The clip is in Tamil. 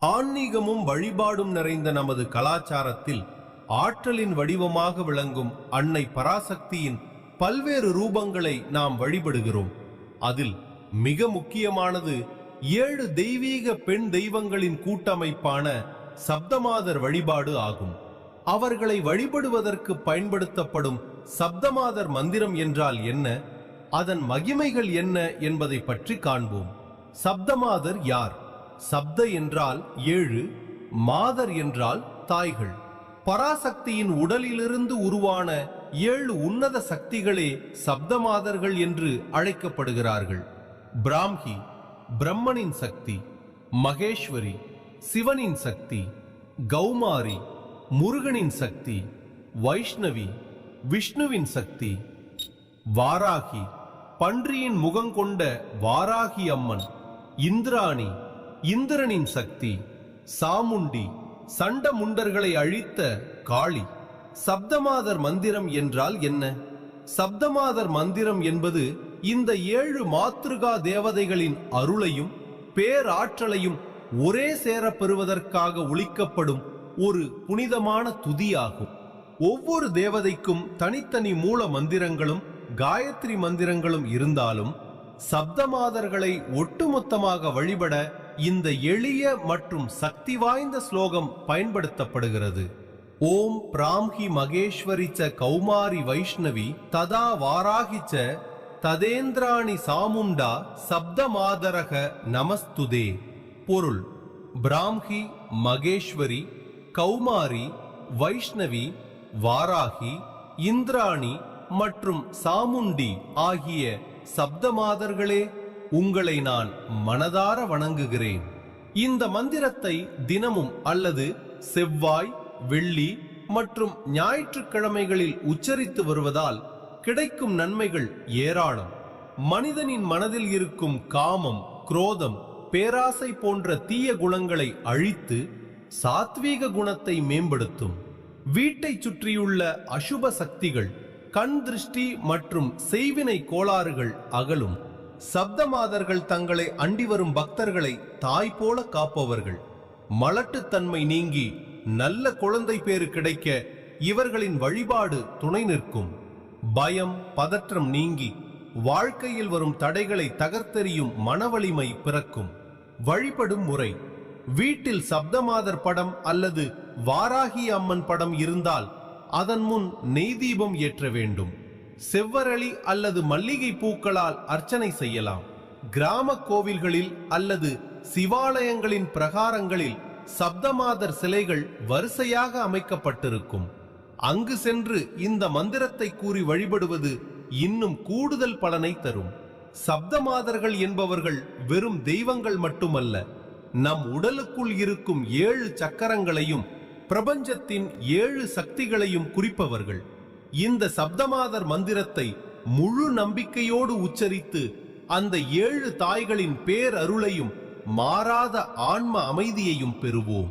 ஆன்மீகமும் வழிபாடும் நிறைந்த நமது கலாச்சாரத்தில் ஆற்றலின் வடிவமாக விளங்கும் அன்னை பராசக்தியின் பல்வேறு ரூபங்களை நாம் வழிபடுகிறோம். அதில் மிக முக்கியமானது 7 தெய்வீக பெண் தெய்வங்களின் கூட்டமைப்பான சப்தமாதர் வழிபாடு ஆகும். அவர்களை வழிபடுவதற்கு பயன்படுத்தப்படும் சப்தமாதர் மந்திரம் என்றால் என்ன, அதன் மகிமைகள் என்ன என்பதை பற்றி காண்போம். சப்தமாதர் யார்? சப்த என்றால் 7, மாதர் என்றால் தாய்கள். பராசக்தியின் உடலிலிருந்து உருவான 7 உன்னத சக்திகளே சப்தமாதர்கள் என்று அழைக்கப்படுகிறார்கள். பிராம்ஹி பிரம்மனின் சக்தி, மகேஸ்வரி சிவனின் சக்தி, கௌமாரி முருகனின் சக்தி, வைஷ்ணவி விஷ்ணுவின் சக்தி, வாராகி பன்றியின் முகம் கொண்ட வாராகி அம்மன், இந்திராணி இந்திரனின் சக்தி, சாமுண்டி சண்டமுண்டர்களை அழித்த காளி. சப்தமாதர் மந்திரம் என்றால் என்ன? சப்தமாதர் மந்திரம் என்பது இந்த 7 மாத்ருகா தேவதைகளின் அருளையும் பேராற்றலையும் ஒரே சேர பெறுவதற்காக ஒலிக்கப்படும் ஒரு புனிதமான துதியாகும். ஒவ்வொரு தேவதைக்கும் தனித்தனி மூல மந்திரங்களும் காயத்ரி மந்திரங்களும் இருந்தாலும் சப்தமாதர்களை ஒட்டுமொத்தமாக வழிபட இந்த எளிய மற்றும் சக்தி வாய்ந்த ஸ்லோகம் பயன்படுத்தப்படுகிறது. ஓம் பிராம்ஹி மகேஸ்வரிச்ச கௌமாரி வைஷ்ணவி ததா வாராகிச்ச ததேந்திராணி சாமுண்டா சப்தமாதரக நமஸ்துதே. பொருள்: பிராம்ஹி மகேஸ்வரி, கௌமாரி, வைஷ்ணவி, வாராகி, இந்திராணி மற்றும் சாமுண்டி ஆகிய சப்தமாதர்களே, உங்களை நான் மனதார வணங்குகிறேன். இந்த மந்திரத்தை தினமும் அல்லது செவ்வாய், வெள்ளி மற்றும் ஞாயிற்றுக்கிழமைகளில் உச்சரித்து வருவதால் கிடைக்கும் நன்மைகள் ஏராளம். மனிதனின் மனதில் இருக்கும் காமம், குரோதம், பேராசை போன்ற தீய குணங்களை அழித்து சாத்வீக குணத்தை மேம்படுத்தும். வீட்டை சுற்றியுள்ள அசுப சக்திகள், கண் திருஷ்டி மற்றும் செய்வினை கோளாறுகள் அகலும். சப்தமாதர்கள் தங்களை அண்டி வரும் பக்தர்களை தாய் போல காப்பவர்கள். மலட்டுத்தன்மை நீங்கி நல்ல குழந்தை பேறு கிடைக்க இவர்களின் வழிபாடு துணை நிற்கும். பயம், பதற்றம் நீங்கி வாழ்க்கையில் வரும் தடைகளை தகர்த்தெறியும் மனவலிமை பிறக்கும். வழிபடும் முறை: வீட்டில் சப்தமாதர் படம் அல்லது வாராகி அம்மன் படம் இருந்தால் அதன் முன் நெய் தீபம் ஏற்ற வேண்டும். செவ்வரளி அல்லது மல்லிகை பூக்களால் அர்ச்சனை செய்யலாம். கிராம கோவில்களில் அல்லது சிவாலயங்களின் பிரகாரங்களில் சப்தமாதர் சிலைகள் வரிசையாக அமைக்கப்பட்டிருக்கும். அங்கு சென்று இந்த மந்திரத்தை கூறி வழிபடுவது இன்னும் கூடுதல் பலனை தரும். சப்தமாதர்கள் என்பவர்கள் வெறும் தெய்வங்கள் மட்டுமல்ல, நம் உடலுக்குள் இருக்கும் 7 சக்கரங்களையும் பிரபஞ்சத்தின் 7 சக்திகளையும் குறிப்பவர்கள். இந்த சப்தமாதர் மந்திரத்தை முழு நம்பிக்கையோடு உச்சரித்து அந்த 7 தாய்களின் பேரருளையும் மாறாத ஆன்ம அமைதியையும் பெறுவோம்.